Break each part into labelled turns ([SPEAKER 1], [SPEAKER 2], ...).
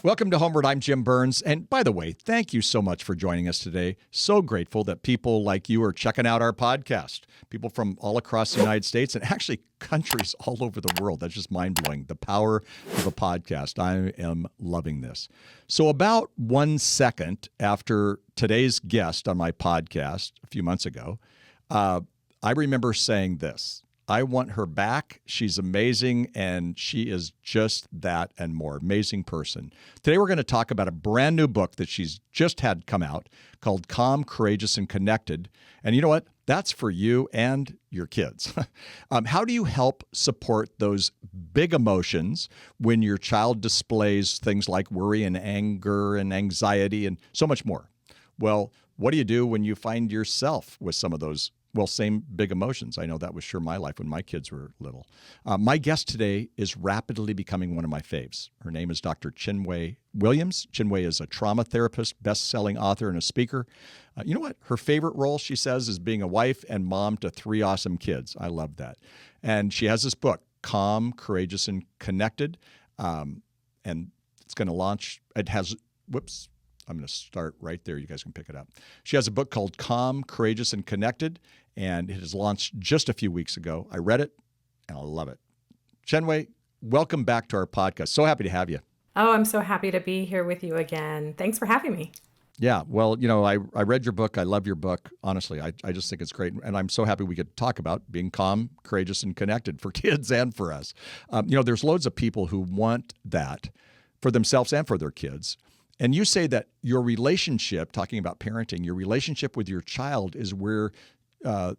[SPEAKER 1] Welcome to HomeWord. I'm Jim Burns. And by the way, thank you so much for joining us today. So grateful that people like you are checking out our podcast. People from all across the United States and actually countries all over the world. That's just mind-blowing. The power of a podcast. I am loving this. So about 1 second after today's guest on my podcast a few months ago, I remember saying this. I want her back. She's amazing, and she is just that and more. Amazing person. Today we're going to talk about a brand new book that she's just had come out called Calm, Courageous, and Connected. And you know what? That's for you and your kids. How do you help support those big emotions when your child displays things like worry and anger and anxiety and so much more? Well, what do you do when you find yourself with some of those same big emotions? I know that was sure my life when my kids were little. My guest today is rapidly becoming one of my faves. Her name is Dr. Chinwé Williams. Chinwé is a trauma therapist, best-selling author, and a speaker. You know what? Her favorite role, she says, is being a wife and mom to 3 awesome kids. I love that. And she has this book, Calm, Courageous, and Connected. And it's going to launch. It has, I'm going to start right there. You guys can pick it up. She has a book called Calm, Courageous, and Connected, and it has launched just a few weeks ago. I read it, and I love it. Chinwé, welcome back to our podcast. So happy to have you.
[SPEAKER 2] Oh, I'm so happy to be here with you again. Thanks for having me.
[SPEAKER 1] Yeah, well, you know, I read your book. I love your book. Honestly, I just think it's great. And I'm so happy we get to talk about being calm, courageous, and connected for kids and for us. There's loads of people who want that for themselves and for their kids. And you say that your relationship, talking about parenting, your relationship with your child is where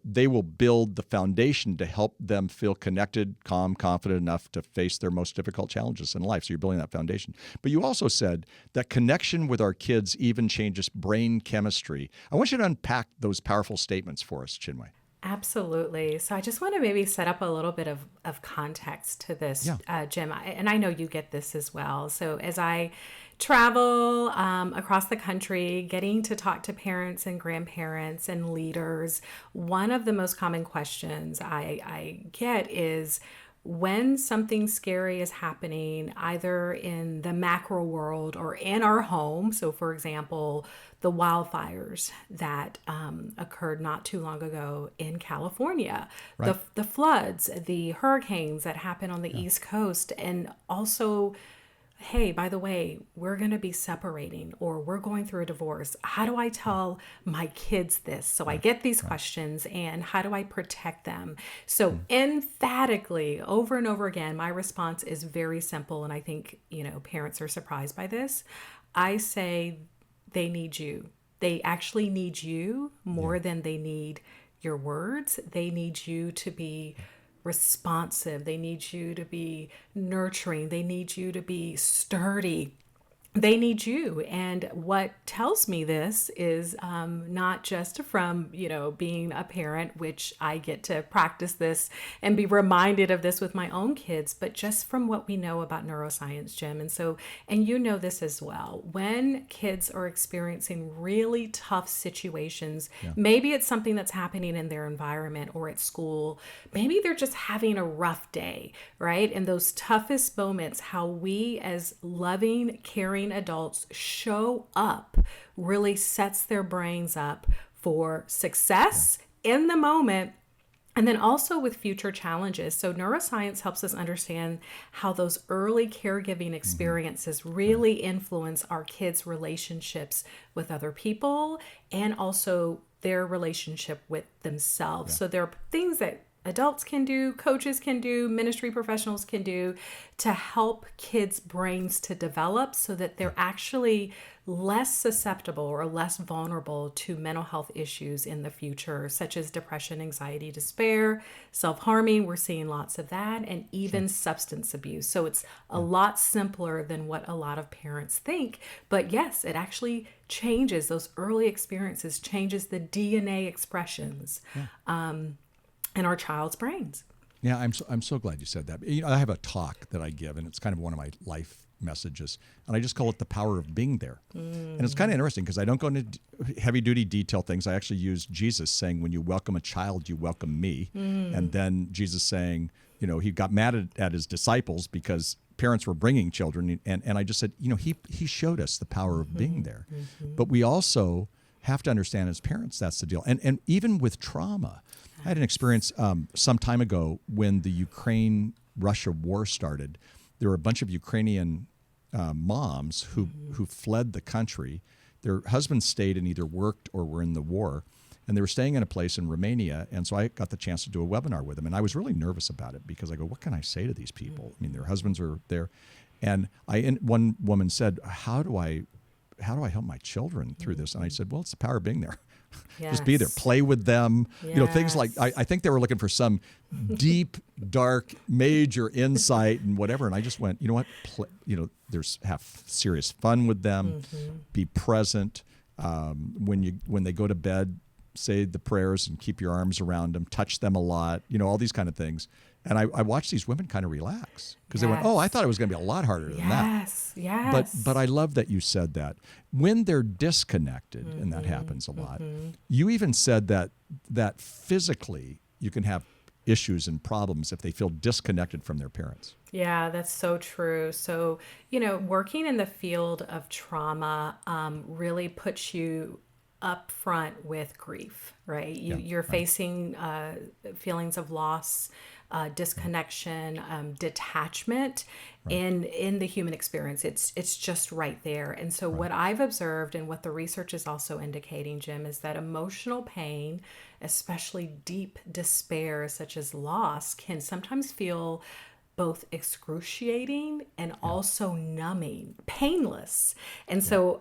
[SPEAKER 1] they will build the foundation to help them feel connected, calm, confident enough to face their most difficult challenges in life. So you're building that foundation. But you also said that connection with our kids even changes brain chemistry. I want you to unpack those powerful statements for us, Chinwé.
[SPEAKER 2] Absolutely. So I just want to maybe set up a little bit of context to this, Jim. And I know you get this as well. So as I travel across the country, getting to talk to parents and grandparents and leaders, one of the most common questions I get is, when something scary is happening, either in the macro world or in our home, so for example, the wildfires that occurred not too long ago in California, right. the floods, the hurricanes that happen on the East Coast, and also, hey, by the way, we're going to be separating or we're going through a divorce. How do I tell my kids this? So I get these questions, and how do I protect them? So emphatically, over and over again, my response is very simple. And I think, parents are surprised by this. I say they need you. They actually need you more than they need your words. They need you to be responsive. They need you to be nurturing. They need you to be sturdy. They need you. And what tells me this is not just from, being a parent, which I get to practice this and be reminded of this with my own kids, but just from what we know about neuroscience, Jim. And you know this as well. When kids are experiencing really tough situations, maybe it's something that's happening in their environment or at school. Maybe they're just having a rough day, right? In those toughest moments, how we as loving, caring adults show up really sets their brains up for success in the moment, and then also with future challenges. So neuroscience helps us understand how those early caregiving experiences really influence our kids' relationships with other people and also their relationship with themselves. So there are things that adults can do, coaches can do, ministry professionals can do to help kids' brains to develop so that they're actually less susceptible or less vulnerable to mental health issues in the future, such as depression, anxiety, despair, self-harming. We're seeing lots of that, and even substance abuse. So it's a lot simpler than what a lot of parents think. But yes, it actually changes those early experiences, changes the DNA expressions. In our child's brains.
[SPEAKER 1] Yeah, I'm so glad you said that. I have a talk that I give, and it's kind of one of my life messages, and I just call it the power of being there. And it's kind of interesting because I don't go into heavy duty detail things. I actually use Jesus saying, when you welcome a child, you welcome me. And then Jesus saying, he got mad at his disciples because parents were bringing children, and I just said, he showed us the power of being there. But we also have to understand as parents, that's the deal. And even with trauma, I had an experience some time ago when the Ukraine-Russia war started. There were a bunch of Ukrainian moms who fled the country. Their husbands stayed and either worked or were in the war. And they were staying in a place in Romania, and so I got the chance to do a webinar with them. And I was really nervous about it because I go, what can I say to these people? I mean, their husbands are there. And one woman said, how do I help my children through this? And I said, well, it's the power of being there.
[SPEAKER 2] Yes.
[SPEAKER 1] Just be there, play with them.
[SPEAKER 2] Yes.
[SPEAKER 1] Things like, I think they were looking for some deep, dark, major insight and whatever. And I just went, you know what, have serious fun with them, be present. When they go to bed, say the prayers and keep your arms around them, touch them a lot, all these kind of things. And I watched these women kind of relax because they went, oh, I thought it was going to be a lot harder than that.
[SPEAKER 2] Yes.
[SPEAKER 1] But I love that you said that. When they're disconnected, and that happens a lot, you even said that physically you can have issues and problems if they feel disconnected from their parents.
[SPEAKER 2] Yeah, that's so true. So, working in the field of trauma really puts you up front with grief, right? You're facing feelings of loss, disconnection, detachment in the human experience. It's just right there. And so what I've observed and what the research is also indicating, Jim, is that emotional pain, especially deep despair such as loss, can sometimes feel both excruciating and also numbing, painless. And so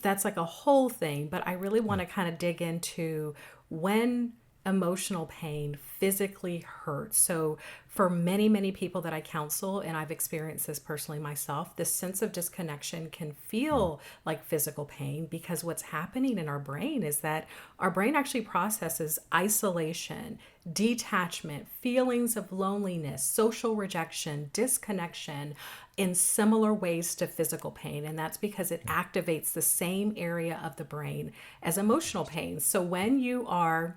[SPEAKER 2] that's like a whole thing. But I really want to kind of dig into when emotional pain physically hurts. So for many, many people that I counsel, and I've experienced this personally myself, this sense of disconnection can feel like physical pain because what's happening in our brain is that our brain actually processes isolation, detachment, feelings of loneliness, social rejection, disconnection in similar ways to physical pain. And that's because it activates the same area of the brain as emotional pain. So when you are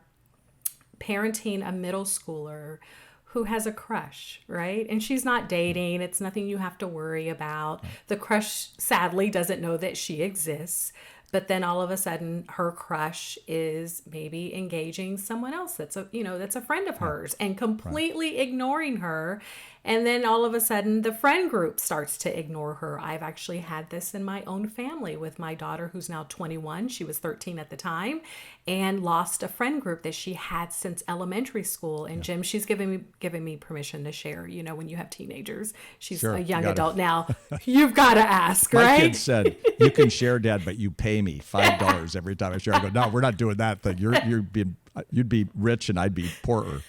[SPEAKER 2] parenting a middle schooler who has a crush, right? And she's not dating. It's nothing you have to worry about. The crush sadly doesn't know that she exists. But then all of a sudden her crush is maybe engaging someone else that's a friend of hers and completely ignoring her. And then all of a sudden the friend group starts to ignore her. I've actually had this in my own family with my daughter who's now 21. She was 13 at the time and lost a friend group that she had since elementary school. And Jim, she's giving me permission to share, when you have teenagers, she's a young adult now, you've got to ask, right?
[SPEAKER 1] My kid said, you can share, Dad, but you pay me $5 every time I share. I go, no, we're not doing that thing. You'd be rich and I'd be poorer.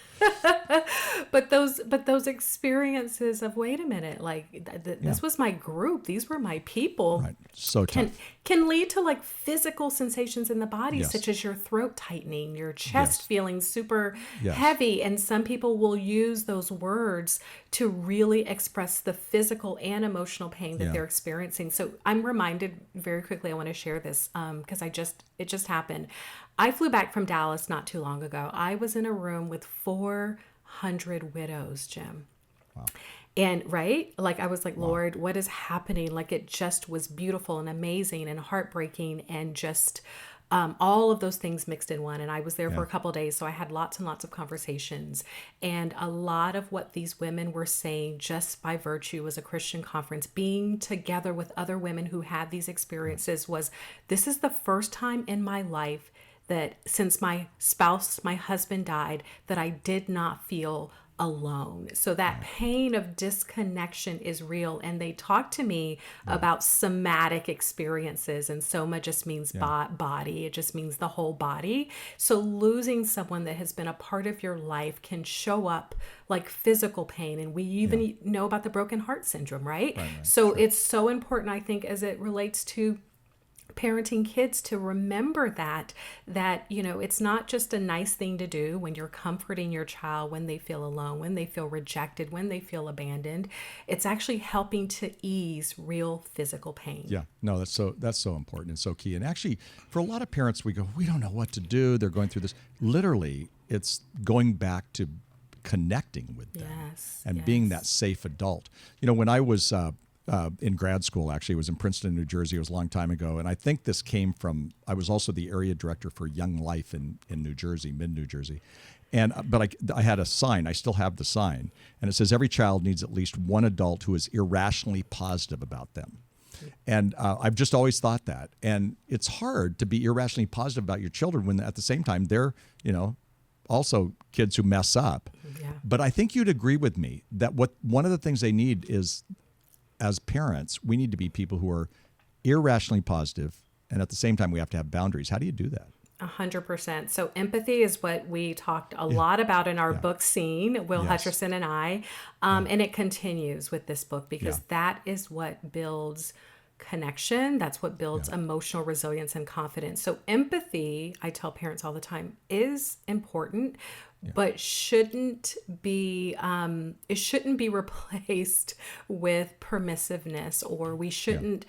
[SPEAKER 2] But those experiences of, wait a minute, like this was my group, these were my people,
[SPEAKER 1] right. So
[SPEAKER 2] can lead to like physical sensations in the body, such as your throat tightening, your chest feeling super heavy. And some people will use those words to really express the physical and emotional pain that they're experiencing. So I'm reminded very quickly, I want to share this because it just happened. I flew back from Dallas not too long ago. I was in a room with 400 widows, Jim.
[SPEAKER 1] Wow.
[SPEAKER 2] And I was like, Lord, what is happening? Like it just was beautiful and amazing and heartbreaking and just all of those things mixed in one. And I was there for a couple of days. So I had lots and lots of conversations. And a lot of what these women were saying just by virtue was a Christian conference, being together with other women who had these experiences was, this is the first time in my life that since my husband died, that I did not feel alone. So that pain of disconnection is real. And they talk to me about somatic experiences, and soma just means body. It just means the whole body. So losing someone that has been a part of your life can show up like physical pain. And we even know about the broken heart syndrome, right? So it's so important, I think, as it relates to parenting kids, to remember that it's not just a nice thing to do when you're comforting your child when they feel alone, when they feel rejected, when they feel abandoned. It's actually helping to ease real physical pain.
[SPEAKER 1] Yeah, no, that's so important and so key. And actually, for a lot of parents, we go, we don't know what to do. They're going through this. Literally, it's going back to connecting with them and
[SPEAKER 2] Yes.
[SPEAKER 1] being that safe adult. When I was in grad school, actually, it was in Princeton, New Jersey. It was a long time ago. And I think this came from, I was also the area director for Young Life in New Jersey, mid-New Jersey. But I had a sign, I still have the sign, and it says, every child needs at least one adult who is irrationally positive about them. And I've just always thought that. And it's hard to be irrationally positive about your children when at the same time they're, also kids who mess up.
[SPEAKER 2] Yeah.
[SPEAKER 1] But I think you'd agree with me that one of the things they need is, as parents, we need to be people who are irrationally positive, and at the same time we have to have boundaries. How do you do that?
[SPEAKER 2] 100%. So empathy is what we talked a lot about in our book scene, Will Hutcherson and I. And it continues with this book because that is what builds connection. That's what builds emotional resilience and confidence. So empathy, I tell parents all the time, is important, but shouldn't be it shouldn't be replaced with permissiveness, or we shouldn't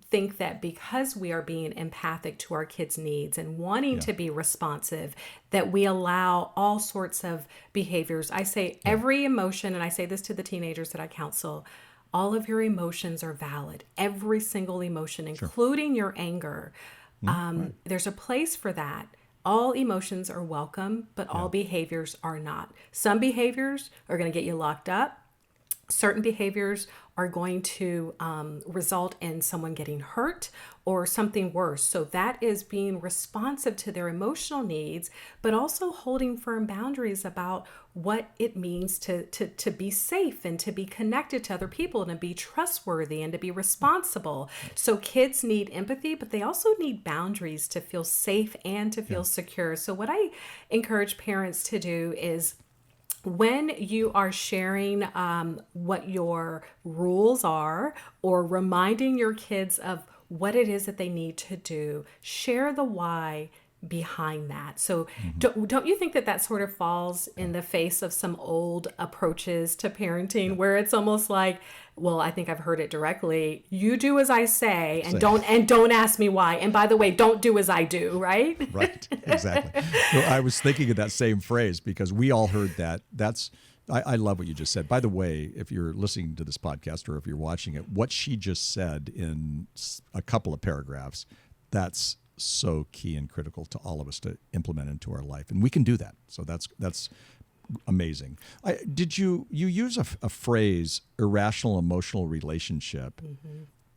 [SPEAKER 2] think that because we are being empathic to our kids' needs and wanting to be responsive, that we allow all sorts of behaviors. I say every emotion, and I say this to the teenagers that I counsel, all of your emotions are valid. Every single emotion, including your anger. There's a place for that. All emotions are welcome, but all behaviors are not. Some behaviors are going to get you locked up. Certain behaviors are going to result in someone getting hurt or something worse. So that is being responsive to their emotional needs, but also holding firm boundaries about what it means to be safe and to be connected to other people and to be trustworthy and to be responsible. So kids need empathy, but they also need boundaries to feel safe and to feel secure. So what I encourage parents to do is, when you are sharing what your rules are or reminding your kids of what it is that they need to do, share the why behind that. So don't you think that sort of falls in the face of some old approaches to parenting where it's almost like, well, I think I've heard it directly, you do as I say and don't ask me why. And by the way, don't do as I do, right?
[SPEAKER 1] Right, exactly. So I was thinking of that same phrase because we all heard that. I love what you just said. By the way, if you're listening to this podcast or if you're watching it, what she just said in a couple of paragraphs, that's so key and critical to all of us to implement into our life. And we can do that. So that's amazing. Did you use a phrase, irrational emotional relationship?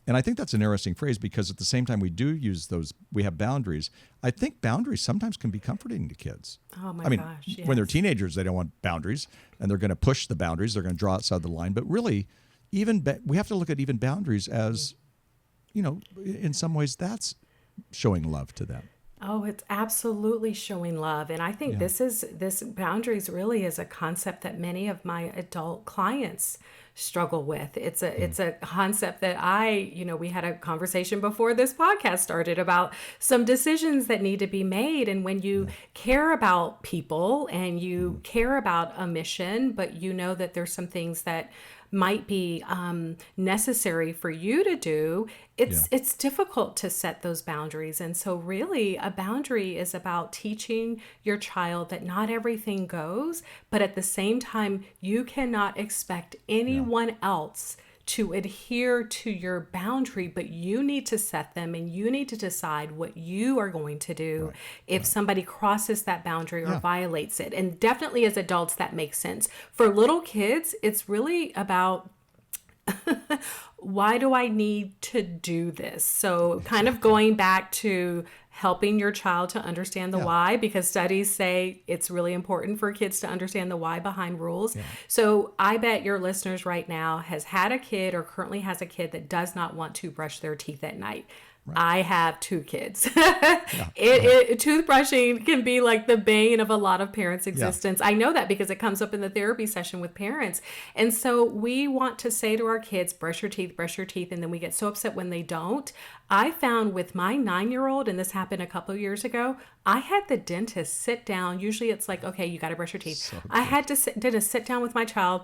[SPEAKER 1] And I think that's an interesting phrase because at the same time we do use those, we have boundaries. I think boundaries sometimes can be comforting to kids.
[SPEAKER 2] Oh my gosh, yes.
[SPEAKER 1] When they're teenagers, they don't want boundaries and they're going to push the boundaries. They're going to draw outside the line. But really, we have to look at even boundaries as, in some ways that's showing love to them.
[SPEAKER 2] Oh, it's absolutely showing love. And I think this boundaries really is a concept that many of my adult clients struggle with. It's a concept that we had a conversation before this podcast started about some decisions that need to be made. And when you care about people and you care about a mission, but you know that there's some things that might be necessary for you to do, it's difficult to set those boundaries. And so really a boundary is about teaching your child that not everything goes, but at the same time, you cannot expect anyone else to adhere to your boundary, but you need to set them and you need to decide what you are going to do if somebody crosses that boundary or violates it. And definitely as adults, that makes sense. For little kids, it's really about why do I need to do this? So kind of going back to helping your child to understand the why, because studies say it's really important for kids to understand the why behind rules. So I bet your listeners right now has had a kid or currently has a kid that does not want to brush their teeth at night. I have 2 kids. Toothbrushing can be like the bane of a lot of parents' existence. I know that because it comes up in the therapy session with parents. And so we want to say to our kids, brush your teeth. And then we get so upset when they don't. I found with my 9-year-old, and this happened a couple of years ago, I had the dentist sit down. Usually it's like, okay, you got to brush your teeth. So I had to sit down with my child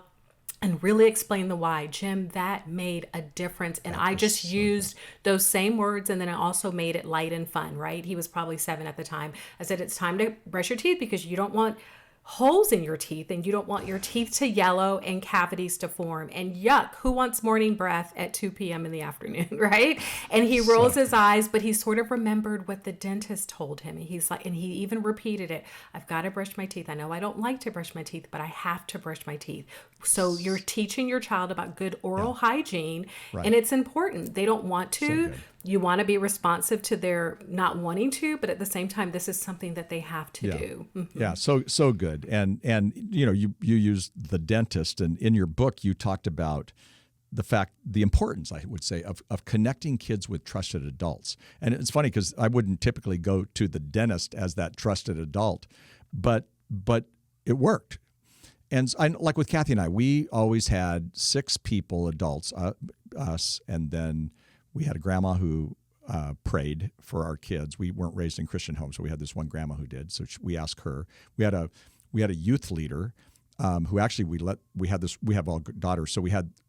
[SPEAKER 2] and really explain the why. Jim, that made a difference. And I just used those same words, and then I also made it light and fun, right? He was probably 7 at the time. I said, it's time to brush your teeth because you don't want holes in your teeth and you don't want your teeth to yellow and cavities to form. And yuck, who wants morning breath at 2 p.m. in the afternoon, right? And he rolls his eyes, but he sort of remembered what the dentist told him. He's like, and he even repeated it. I've got to brush my teeth. I know I don't like to brush my teeth, but I have to brush my teeth. So you're teaching your child about good oral hygiene, and it's important. They don't want to. You want to be responsive to their not wanting to, but at the same time, this is something that they have to do. Mm-hmm.
[SPEAKER 1] Yeah, so good. And you used the dentist, and in your book you talked about the importance, I would say, of connecting kids with trusted adults. And it's funny because I wouldn't typically go to the dentist as that trusted adult, but it worked. And like with Kathy and I, we always had 6 people, adults, us, and then we had a grandma who prayed for our kids. We weren't raised in Christian homes, so we had this one grandma who did. So we asked her. We had a youth leader who actually we have all daughters. So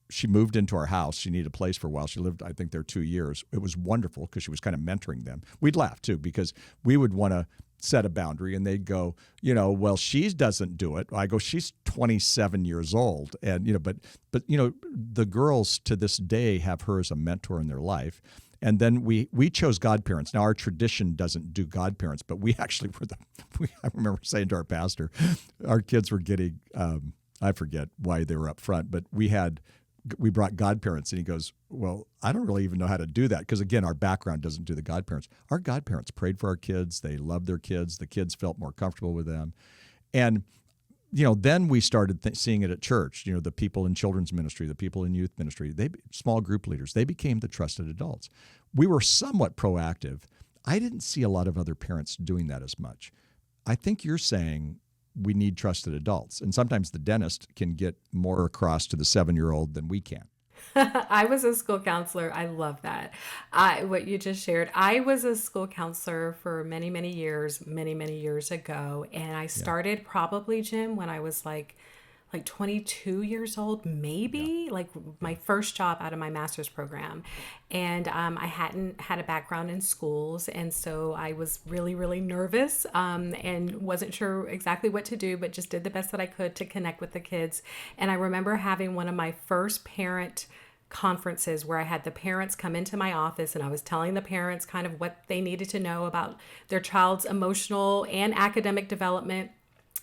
[SPEAKER 1] she moved into our house. She needed a place for a while. She lived, I think, there 2 years. It was wonderful because she was kind of mentoring them. We'd laugh too because we would want to set a boundary, and they'd go, well, she doesn't do it. I go, she's 27 years old, and but the girls to this day have her as a mentor in their life. And then we chose godparents. Now our tradition doesn't do godparents, but we actually I remember saying to our pastor, our kids were getting, I forget why they were up front, but we brought godparents, and he goes, well, I don't really even know how to do that because, again, our background doesn't do the godparents. Our godparents prayed for our kids. They loved their kids. The kids felt more comfortable with them. And, then we started seeing it at church, the people in children's ministry, the people in youth ministry, small group leaders, they became the trusted adults. We were somewhat proactive. I didn't see a lot of other parents doing that as much. I think you're saying we need trusted adults. And sometimes the dentist can get more across to the 7-year-old than we can.
[SPEAKER 2] I was a school counselor. I love that. What you just shared. I was a school counselor for many, many years ago. And I started probably, Jim, when I was like 22 years old, maybe, like my first job out of my master's program. And I hadn't had a background in schools. And so I was really, really nervous and wasn't sure exactly what to do, but just did the best that I could to connect with the kids. And I remember having one of my first parent conferences where I had the parents come into my office, and I was telling the parents kind of what they needed to know about their child's emotional and academic development.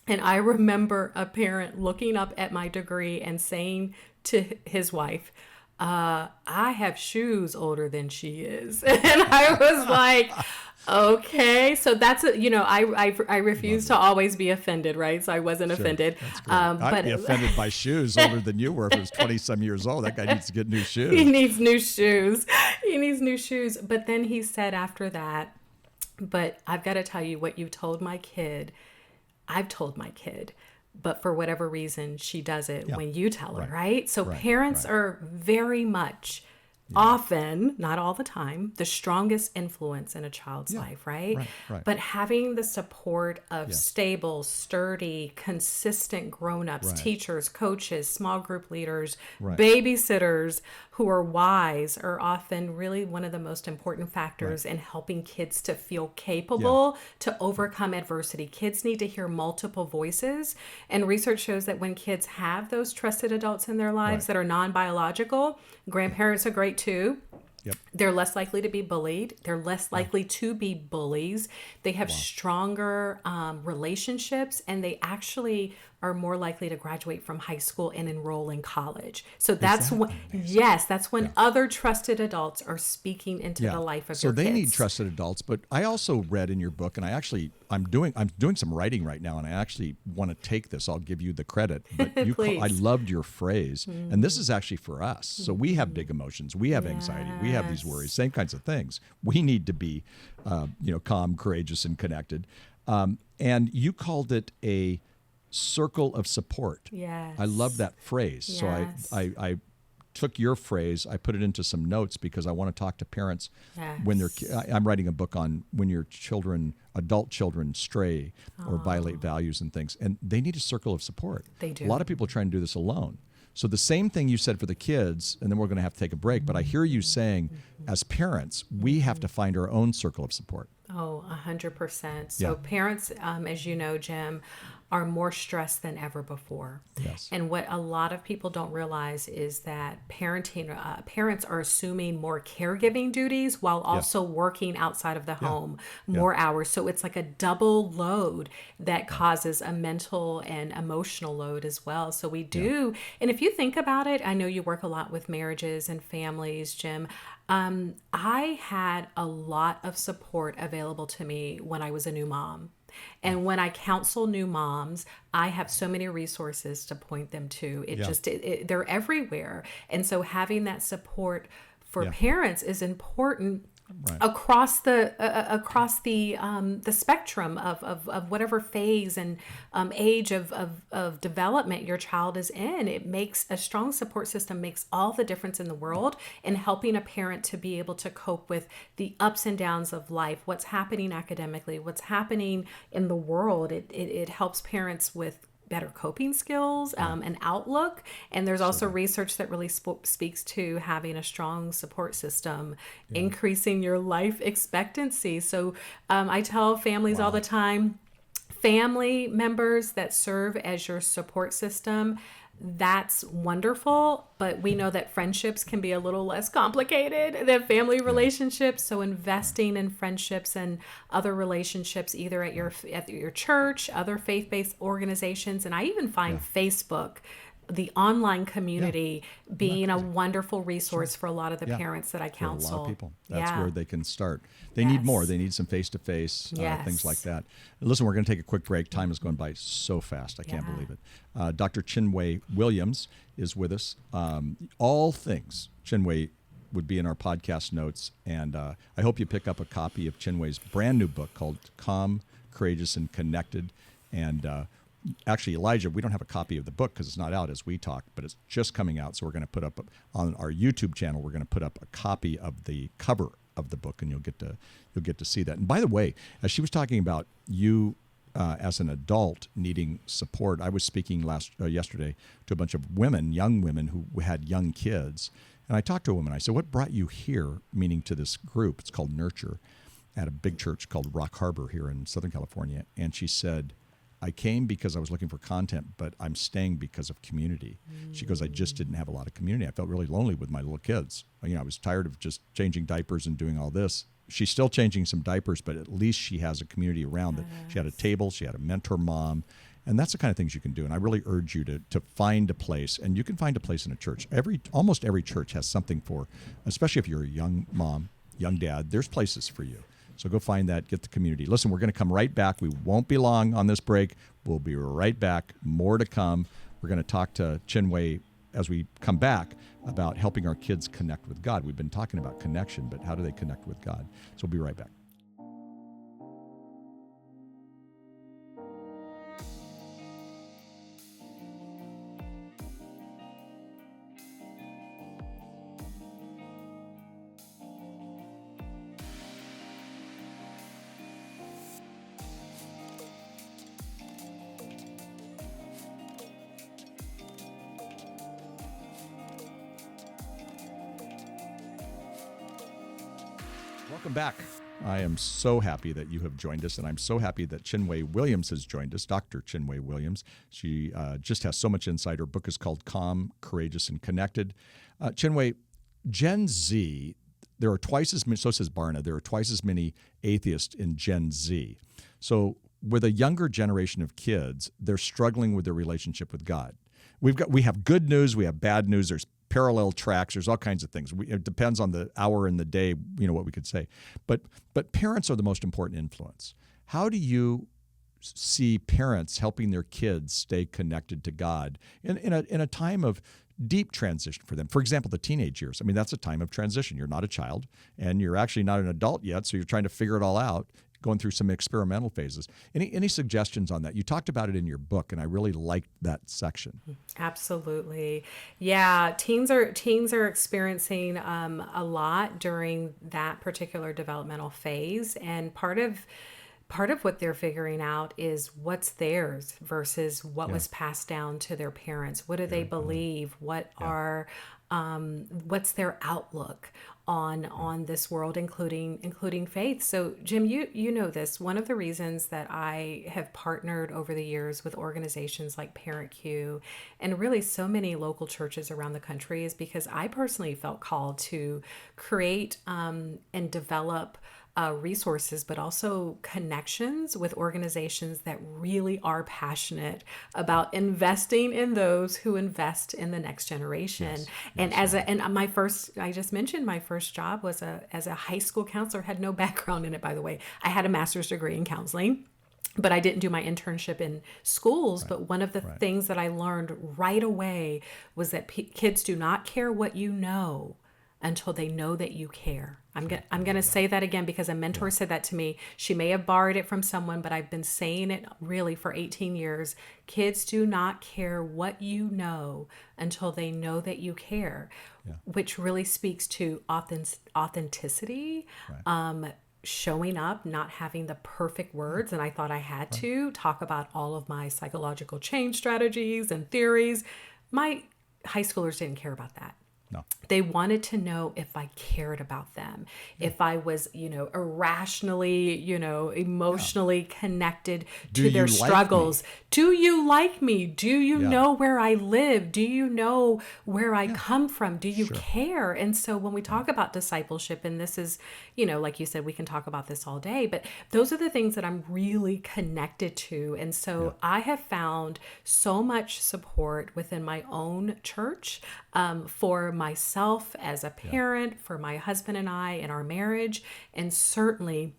[SPEAKER 2] And I remember a parent looking up at my degree and saying to his wife, I have shoes older than she is. And I was like, okay. So that's, I refuse to always be offended, right? So I wasn't offended.
[SPEAKER 1] I'd be offended by shoes older than you were if he was 20-some years old. That guy needs to get new shoes.
[SPEAKER 2] He needs new shoes. But then he said after that, but I've got to tell you what you told my kid. I've told my kid, but for whatever reason, she does it when you tell her, right? So parents are very much often, not all the time, the strongest influence in a child's life, right? But having the support of stable, sturdy, consistent grown-ups, teachers, coaches, small group leaders, babysitters who are wise are often really one of the most important factors in helping kids to feel capable to overcome adversity. Kids need to hear multiple voices. And research shows that when kids have those trusted adults in their lives that are non-biological, grandparents are great too. They're less likely to be bullied. They're less likely to be bullies. They have stronger relationships, and they actually are more likely to graduate from high school and enroll in college. So that's when other trusted adults are speaking into the life of your kids.
[SPEAKER 1] So they need trusted adults. But I also read in your book, and I'm doing some writing right now, and I actually want to take this. I'll give you the credit. But I loved your phrase, and this is actually for us. So we have big emotions. We have anxiety. We have these worries. Same kinds of things. We need to be, calm, courageous, and connected. And you called it a circle of support.
[SPEAKER 2] Yes.
[SPEAKER 1] I love that phrase.
[SPEAKER 2] Yes.
[SPEAKER 1] So I took your phrase, I put it into some notes because I want to talk to parents when I'm writing a book on when your adult children stray or violate values and things, and they need a circle of support.
[SPEAKER 2] They do.
[SPEAKER 1] A lot of people try and do this alone. So the same thing you said for the kids, and then we're going to have to take a break, but I hear you saying as parents, we have to find our own circle of support.
[SPEAKER 2] Oh, 100%. So parents, as you know, Jim, are more stressed than ever before.
[SPEAKER 1] Yes.
[SPEAKER 2] And what a lot of people don't realize is that parents are assuming more caregiving duties while also working outside of the home more hours. So it's like a double load that causes a mental and emotional load as well. So we do. And if you think about it, I know you work a lot with marriages and families, Jim. I had a lot of support available to me when I was a new mom. And when I counsel new moms, I have so many resources to point them to. They're everywhere. And so having that support for parents is important. Right. Across the spectrum of whatever phase and age of development your child is in, it makes a strong support system makes all the difference in the world in helping a parent to be able to cope with the ups and downs of life, what's happening academically, what's happening in the world. It helps parents with better coping skills and outlook. And there's also research that really speaks to having a strong support system, increasing your life expectancy. So I tell families all the time, family members that serve as your support system, that's wonderful, but we know that friendships can be a little less complicated than family relationships. So investing in friendships and other relationships, either at your church, other faith-based organizations, and I even find Facebook, the online community, being a wonderful resource for a lot of the parents that I counsel.
[SPEAKER 1] For a lot of people. That's where they can start. They need more. They need some face-to-face, things like that. Listen, we're going to take a quick break. Time is going by so fast. I can't believe it. Dr. Chinwé Williams is with us. All things Chinwé would be in our podcast notes. And I hope you pick up a copy of Chinwé's brand new book called Calm, Courageous, and Connected. And actually, Elijah, we don't have a copy of the book because it's not out as we talk, but it's just coming out. So we're going to put up on our YouTube channel, we're going to put up a copy of the cover of the book, and you'll get to see that. And by the way, as she was talking about you as an adult needing support, I was speaking yesterday to a bunch of women, young women who had young kids. And I talked to a woman. I said, what brought you here, meaning to this group? It's called Nurture, at a big church called Rock Harbor here in Southern California. And she said, I came because I was looking for content, but I'm staying because of community. She goes, I just didn't have a lot of community. I felt really lonely with my little kids. I was tired of just changing diapers and doing all this. She's still changing some diapers, but at least she has a community around it. She had a table, she had a mentor mom, and that's the kind of things you can do. And I really urge you to find a place, and you can find a place in a church. Almost every church has something for, especially if you're a young mom, young dad, there's places for you. So go find that, get the community. Listen, we're going to come right back. We won't be long on this break. We'll be right back. More to come. We're going to talk to Chinwé as we come back about helping our kids connect with God. We've been talking about connection, but how do they connect with God? So we'll be right back. Welcome back. I am so happy that you have joined us, and I'm so happy that Chinwé Williams has joined us, Dr. Chinwé Williams. She just has so much insight. Her book is called Calm, Courageous, and Connected. Chinwé, Gen Z, there are twice as many, so says Barna, there are twice as many atheists in Gen Z. So with a younger generation of kids, they're struggling with their relationship with God. We have good news, we have bad news, there's parallel tracks, there's all kinds of things. It depends on the hour and the day, what we could say. But parents are the most important influence. How do you see parents helping their kids stay connected to God in a time of deep transition for them? For example, the teenage years. I mean, that's a time of transition. You're not a child, and you're actually not an adult yet, so you're trying to figure it all out, going through some experimental phases. Any suggestions on that? You talked about it in your book, and I really liked that section.
[SPEAKER 2] Absolutely. Yeah, teens are experiencing a lot during that particular developmental phase, and part of what they're figuring out is what's theirs versus what was passed down to their parents. What do they believe? What are What's their outlook on this world, including faith? So Jim, you know this. One of the reasons that I have partnered over the years with organizations like Parental and really so many local churches around the country is because I personally felt called to create and develop resources, but also connections with organizations that really are passionate about investing in those who invest in the next generation. Yes, and I just mentioned my first job was as a high school counselor. Had no background in it, by the way. I had a master's degree in counseling, but I didn't do my internship in schools. Right. But one of the things that I learned right away was that kids do not care what you know until they know that you care. I'm going to say that again because a mentor said that to me. She may have borrowed it from someone, but I've been saying it really for 18 years. Kids do not care what you know until they know that you care, which really speaks to authenticity, showing up, not having the perfect words. And I thought I had to talk about all of my psychological change strategies and theories. My high schoolers didn't care about that. No. They wanted to know if I cared about them, if I was, irrationally, emotionally connected to their struggles. Do you like me? Do you know where I live? Do you know where I come from? Do you care? And so when we talk about discipleship, and this is, like you said, we can talk about this all day, but those are the things that I'm really connected to. And so I have found so much support within my own church for myself as a parent, for my husband and I in our marriage, and certainly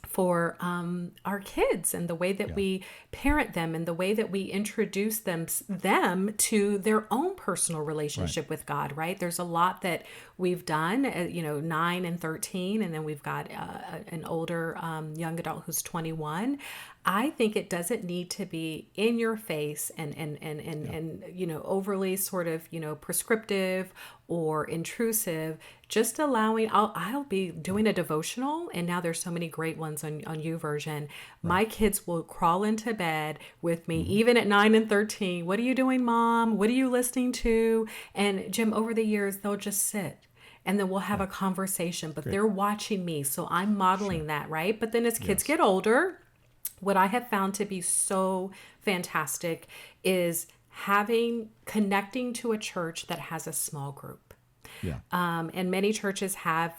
[SPEAKER 2] for our kids and the way that we parent them and the way that we introduce them to their own personal relationship with God, right? There's a lot that we've done, 9 and 13, and then we've got an older young adult who's 21. I think it doesn't need to be in your face and overly sort of, prescriptive or intrusive. Just allowing, I'll be doing a devotional, and now there's so many great ones on YouVersion. My kids will crawl into bed with me, even at 9 and 13. What are you doing, Mom? What are you listening to? And Jim, over the years, they'll just sit. And then we'll have a conversation, but they're watching me. So I'm modeling that, right? But then as kids get older, what I have found to be so fantastic is connecting to a church that has a small group. And many churches have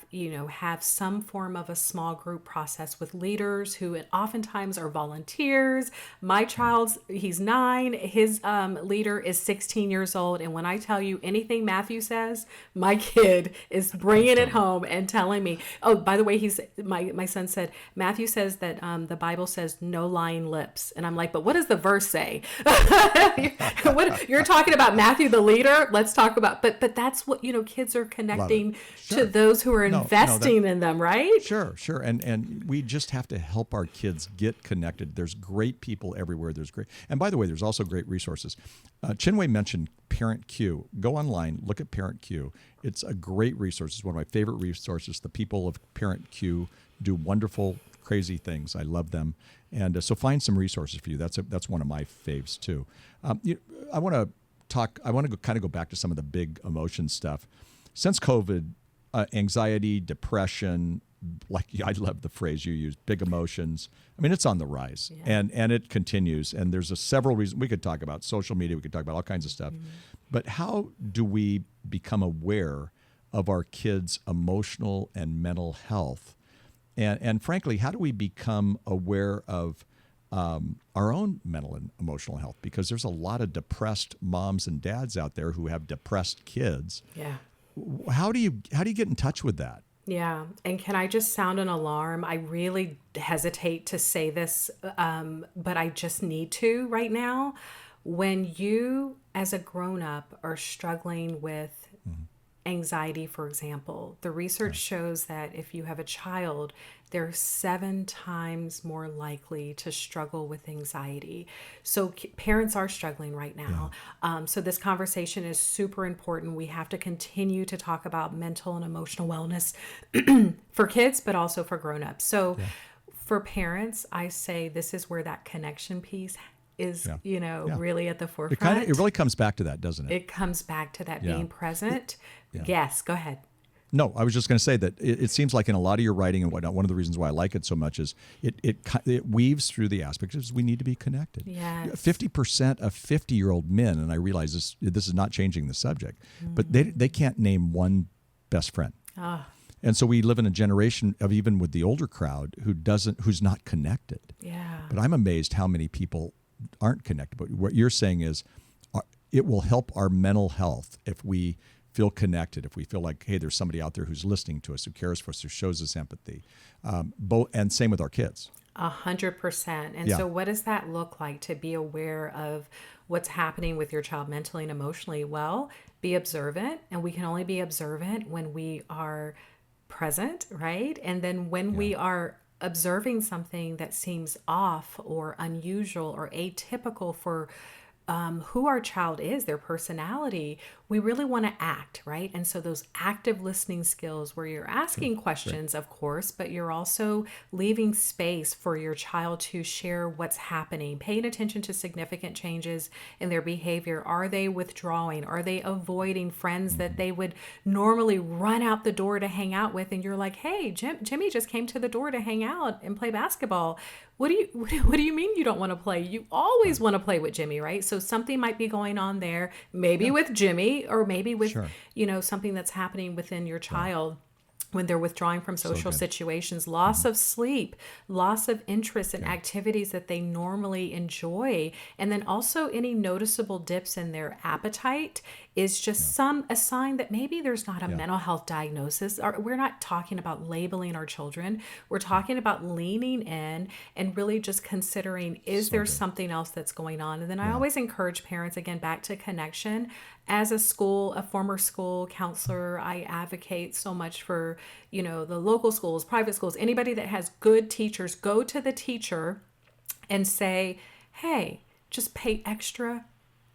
[SPEAKER 2] some form of a small group process with leaders who oftentimes are volunteers. My child's, he's 9, his leader is 16 years old. And when I tell you anything Matthew says, my kid is bringing it home and telling me, oh, by the way, my son said, Matthew says that the Bible says no lying lips. And I'm like, but what does the verse say? You're talking about Matthew, the leader. Let's talk about, but that's what, kids are connecting to those who are investing in them, right?
[SPEAKER 1] Sure. And we just have to help our kids get connected. There's great people everywhere. And by the way, there's also great resources. Chinwé mentioned Parental. Go online, look at Parental. It's a great resource. It's one of my favorite resources. The people of Parental do wonderful, crazy things. I love them. And so find some resources for you. That's one of my faves too. I want to kind of go back to some of the big emotion stuff. Since COVID, anxiety, depression, I love the phrase you use, big emotions. I mean, it's on the rise, and it continues. And there's several reasons. We could talk about social media. We could talk about all kinds of stuff. But how do we become aware of our kids' emotional and mental health? And frankly, how do we become aware of our own mental and emotional health? Because there's a lot of depressed moms and dads out there who have depressed kids.
[SPEAKER 2] Yeah.
[SPEAKER 1] How do you get in touch with that?
[SPEAKER 2] Yeah. And can I just sound an alarm? I really hesitate to say this, but I just need to right now. When you, as a grown-up, are struggling with anxiety, for example, the research shows that if you have a child, they're 7 times more likely to struggle with anxiety. So parents are struggling right now. So this conversation is super important. We have to continue to talk about mental and emotional wellness for kids, but also for grown-ups. So for parents, I say this is where that connection piece is,
[SPEAKER 1] Yeah. Yeah.
[SPEAKER 2] really at the
[SPEAKER 1] It
[SPEAKER 2] forefront.
[SPEAKER 1] really comes back to that, doesn't it?
[SPEAKER 2] It comes back to that
[SPEAKER 1] Yeah.
[SPEAKER 2] being present.
[SPEAKER 1] Yeah.
[SPEAKER 2] Yes, go ahead.
[SPEAKER 1] No, I was just going to say that it seems like in a lot of your writing and whatnot, one of the reasons why I like it so much is it weaves through the aspects is we need to be connected.
[SPEAKER 2] Yes.
[SPEAKER 1] 50% of 50-year-old men, and I realize this is not changing the subject, but they can't name one best friend.
[SPEAKER 2] Oh,
[SPEAKER 1] And so we live in a generation of, even with the older crowd, who's not connected.
[SPEAKER 2] yeah.
[SPEAKER 1] But I'm amazed how many people aren't connected. But what you're saying is it will help our mental health if we feel connected, if we feel like, hey, there's somebody out there who's listening to us, who cares for us, who shows us empathy. And same with our kids.
[SPEAKER 2] 100%. And
[SPEAKER 1] Yeah.
[SPEAKER 2] so, what does that look like to be aware of what's happening with your child mentally and emotionally? Well, be observant, and we can only be observant when we are present, right? And then when
[SPEAKER 1] Yeah.
[SPEAKER 2] we are observing something that seems off or unusual or atypical for who our child is, their personality, we really want to act, right? And so those active listening skills where you're asking questions, of course, but you're also leaving space for your child to share what's happening, paying attention to significant changes in their behavior. Are they withdrawing? Are they avoiding friends that they would normally run out the door to hang out with? And you're like, hey, Jimmy just came to the door to hang out and play basketball. What do you mean you don't want to play? You always want to play with Jimmy, right? So something might be going on there, maybe with Jimmy, or maybe with,
[SPEAKER 1] Sure.
[SPEAKER 2] something that's happening within your child when they're withdrawing from social
[SPEAKER 1] good.
[SPEAKER 2] situations, loss of sleep, loss of interest in activities that they normally enjoy, and then also any noticeable dips in their appetite is just a sign that maybe there's not a mental health diagnosis. We're not talking about labeling our children. We're talking about leaning in and really just considering, is there something else that's going on? And then I always encourage parents, again, back to connection. As a former school counselor, I advocate so much for, the local schools, private schools, anybody that has good teachers. Go to the teacher and say, hey, just pay extra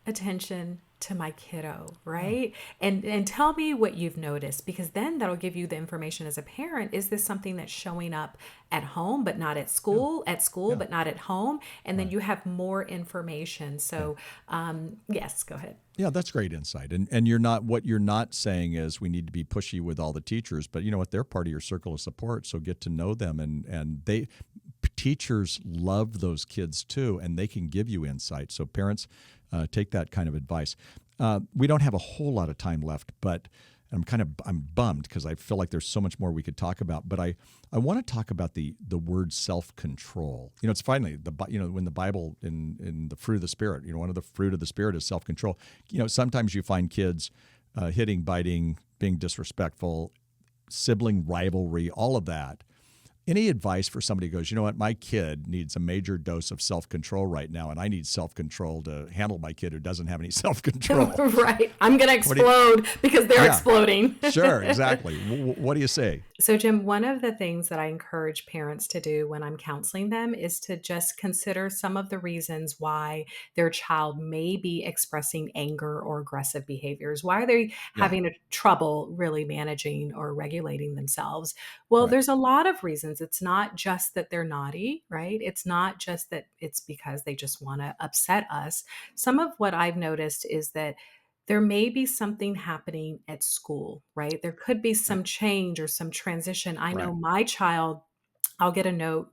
[SPEAKER 2] attention to my kiddo, right? And tell me what you've noticed, because then that'll give you the information as a parent. Is this something that's showing up at home but not at school, but not at home? And then you have more information. So yes, go ahead.
[SPEAKER 1] Yeah, that's great insight. And what you're not saying is we need to be pushy with all the teachers, but you know what? They're part of your circle of support, so get to know them. And teachers love those kids too, and they can give you insight. So parents, take that kind of advice. We don't have a whole lot of time left, but I'm bummed because I feel like there's so much more we could talk about. But I want to talk about the word self-control. It's finally when the Bible in the fruit of the Spirit, one of the fruit of the Spirit is self-control. Sometimes you find kids hitting, biting, being disrespectful, sibling rivalry, all of that. Any advice for somebody who goes, you know what, my kid needs a major dose of self-control right now, and I need self-control to handle my kid who doesn't have any self-control.
[SPEAKER 2] Right. I'm going to explode because they're exploding.
[SPEAKER 1] Sure, exactly. What do you say?
[SPEAKER 2] So, Jim, one of the things that I encourage parents to do when I'm counseling them is to just consider some of the reasons why their child may be expressing anger or aggressive behaviors. Why are they having trouble really managing or regulating themselves? Well, there's a lot of reasons. It's not just that they're naughty, right? It's not just that it's because they just want to upset us. Some of what I've noticed is that there may be something happening at school, right? There could be some change or some transition. I know my child, I'll get a note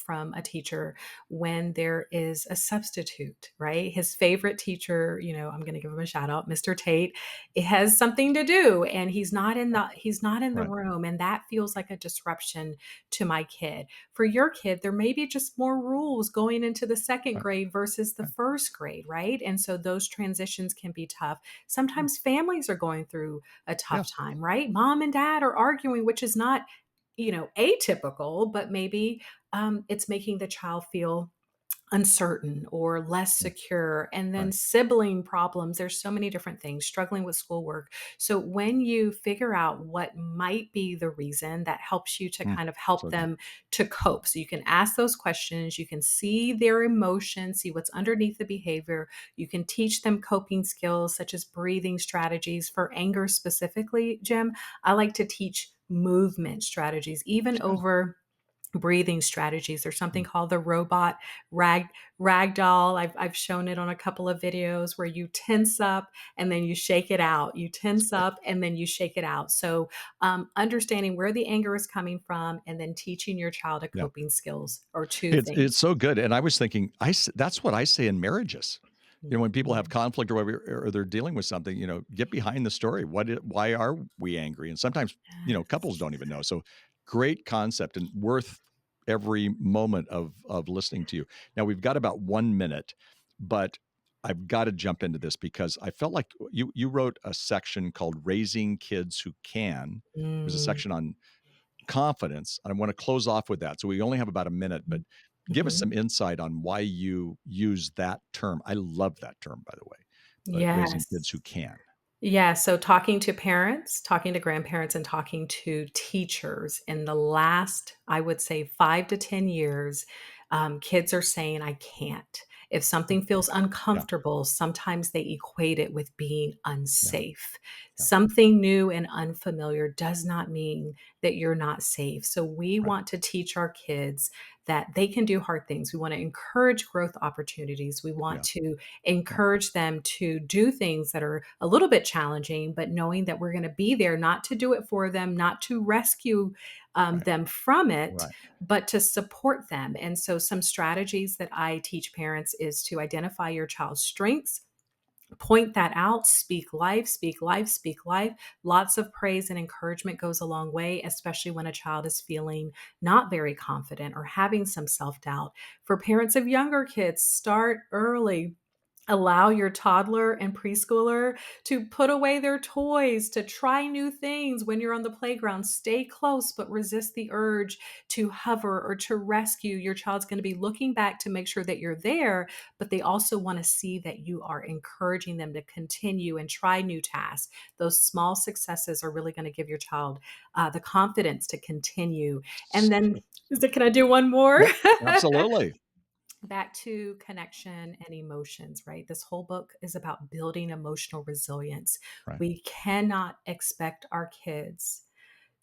[SPEAKER 2] from a teacher when there is a substitute, right? His favorite teacher, I'm going to give him a shout out, Mr. Tate. It has something to do, and he's not in the room, and that feels like a disruption to my kid. For your kid, there may be just more rules going into the second grade versus the first grade, right? And so those transitions can be tough. Sometimes families are going through a tough time, right? Mom and dad are arguing, which is not atypical, but maybe it's making the child feel uncertain or less secure. And then sibling problems, there's so many different things, struggling with schoolwork. So when you figure out what might be the reason, that helps you to kind of help them to cope. So you can ask those questions, you can see their emotions, see what's underneath the behavior. You can teach them coping skills such as breathing strategies. For anger specifically, Jim, I like to teach movement strategies, even over breathing strategies. There's something
[SPEAKER 1] Mm.
[SPEAKER 2] called the robot rag ragdoll. I've shown it on a couple of videos where you tense up and then you shake it out. You
[SPEAKER 1] That's
[SPEAKER 2] tense
[SPEAKER 1] good.
[SPEAKER 2] up and then you shake it out. So understanding where the anger is coming from and then teaching your child a
[SPEAKER 1] Yeah.
[SPEAKER 2] coping skills or two
[SPEAKER 1] It's
[SPEAKER 2] things.
[SPEAKER 1] so good, and I was thinking, that's what I say in marriages. You know, when people have
[SPEAKER 2] Mhm.
[SPEAKER 1] conflict or whatever, or they're dealing with something, get behind the story. Why are we angry? And sometimes, couples
[SPEAKER 2] Yes.
[SPEAKER 1] don't even know. So great concept and worth every moment of listening to you. Now we've got about 1 minute, but I've got to jump into this because I felt like you wrote a section called Raising Kids Who Can. It was a
[SPEAKER 2] Mm,
[SPEAKER 1] section on confidence. I want to close off with that. So we only have about a minute, but give us
[SPEAKER 2] mhm.
[SPEAKER 1] some insight on why you use that term. I love that term, by the way, but raising kids
[SPEAKER 2] Yes.
[SPEAKER 1] who can.
[SPEAKER 2] Yeah, so talking to parents, talking to grandparents, and talking to teachers in the last, I would say, 5 to 10 years, kids are saying, "I can't." If
[SPEAKER 1] Mm.
[SPEAKER 2] something feels
[SPEAKER 1] Yeah,
[SPEAKER 2] uncomfortable, sometimes they equate it with being
[SPEAKER 1] yeah,
[SPEAKER 2] unsafe.
[SPEAKER 1] yeah.
[SPEAKER 2] Something new and unfamiliar does not mean that you're not safe. So we
[SPEAKER 1] Right.
[SPEAKER 2] want to teach our kids that they can do hard things. We want to encourage growth opportunities. We want
[SPEAKER 1] Yeah,
[SPEAKER 2] to
[SPEAKER 1] yeah.
[SPEAKER 2] encourage them to do things that are a little bit challenging, but knowing that we're going to be there not to do it for them, not to rescue
[SPEAKER 1] Right,
[SPEAKER 2] them from it,
[SPEAKER 1] right,
[SPEAKER 2] but to support them. And so, some strategies that I teach parents is to identify your child's strengths. Point that out, speak life, speak life, speak life. Lots of praise and encouragement goes a long way, especially when a child is feeling not very confident or having some self doubt. For parents of younger kids, start early. Allow your toddler and preschooler to put away their toys, to try new things when you're on the playground. Stay close, but resist the urge to hover or to rescue. Your child's going to be looking back to make sure that you're there, but they also want to see that you are encouraging them to continue and try new tasks. Those small successes are really going to give your child the confidence to continue. And
[SPEAKER 1] so
[SPEAKER 2] then,
[SPEAKER 1] good.
[SPEAKER 2] can I do one more?
[SPEAKER 1] Yep, absolutely.
[SPEAKER 2] Back to connection and emotions, right? This whole book is about building emotional resilience.
[SPEAKER 1] Right.
[SPEAKER 2] We cannot expect our kids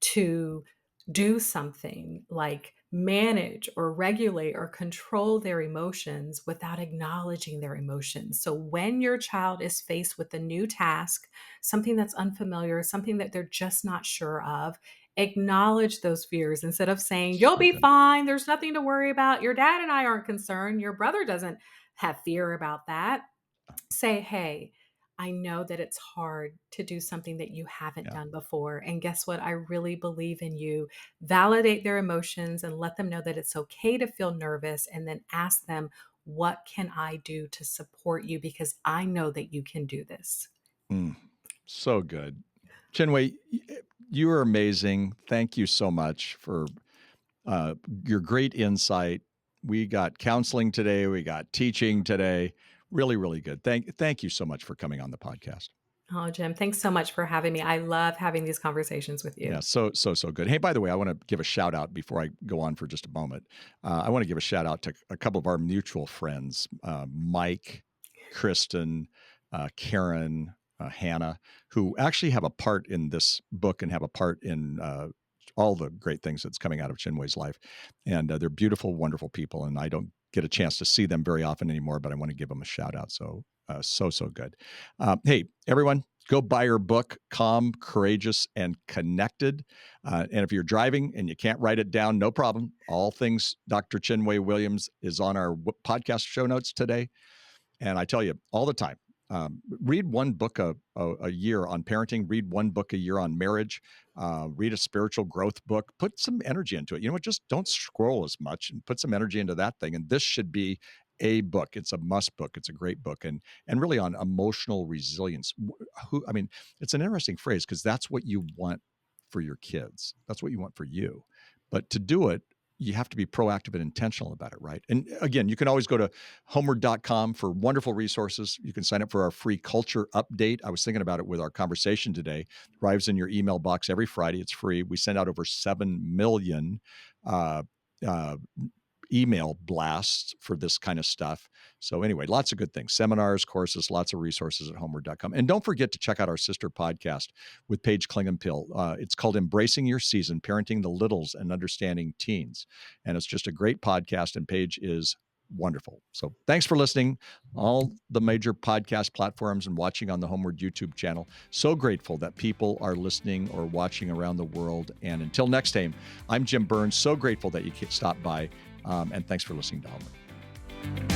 [SPEAKER 2] to do something like manage or regulate or control their emotions without acknowledging their emotions. So when your child is faced with a new task, something that's unfamiliar, something that they're just not sure of, acknowledge those fears instead of saying, "You'll
[SPEAKER 1] So
[SPEAKER 2] be
[SPEAKER 1] good.
[SPEAKER 2] fine. There's nothing to worry about. Your dad and I aren't concerned. Your brother doesn't have fear about that." Say, "Hey, I know that it's hard to do something that you haven't
[SPEAKER 1] Yeah.
[SPEAKER 2] done before. And guess what? I really believe in you." Validate their emotions and let them know that it's okay to feel nervous. And then ask them, "What can I do to support you? Because I know that you can do this."
[SPEAKER 1] Mm, so good. Chinwei, you are amazing. Thank you so much for uh, your great insight. We got counseling today. We got teaching today. Really, really good. Thank you so much for coming on the podcast.
[SPEAKER 2] Oh, Jim, thanks so much for having me. I love having these conversations with
[SPEAKER 1] Yeah,
[SPEAKER 2] you.
[SPEAKER 1] so good. Hey, by the way, I want to give a shout out before I go on for just a moment. I want to give a shout out to a couple of our mutual friends, Mike, Kristen, Karen, Hannah, who actually have a part in this book and have a part in all the great things that's coming out of Chinwei's life. And they're beautiful, wonderful people. And I don't get a chance to see them very often anymore, but I want to give them a shout out. So good. Hey, everyone, go buy her book, Calm, Courageous, and Connected. And if you're driving and you can't write it down, no problem. All things Dr. Chinwé Williams is on our podcast show notes today. And I tell you all the time, read one book a year on parenting, read one book a year on marriage, read a spiritual growth book, put some energy into it. You know what? Just don't scroll as much and put some energy into that thing. And this should be a book. It's a must book. It's a great book. And really on emotional resilience. I mean, it's an interesting phrase because that's what you want for your kids. That's what you want for you. But to do it, you have to be proactive and intentional about it, right? And again, you can always go to homeword.com for wonderful resources. You can sign up for our free culture update. I was thinking about it with our conversation today. It arrives in your email box every Friday. It's free. We send out over 7 million uh, uh, email blasts for this kind of stuff. So anyway, lots of good things, seminars, courses, lots of resources at homeword.com. And don't forget to check out our sister podcast with Paige Klingenpill. It's called Embracing Your Season, Parenting the Littles and Understanding Teens. And it's just a great podcast, and Paige is wonderful. So thanks for listening. All the major podcast platforms and watching on the HomeWord YouTube channel. So grateful that people are listening or watching around the world. And until next time, I'm Jim Burns. So grateful that you stopped by. And thanks for listening to HomeWord.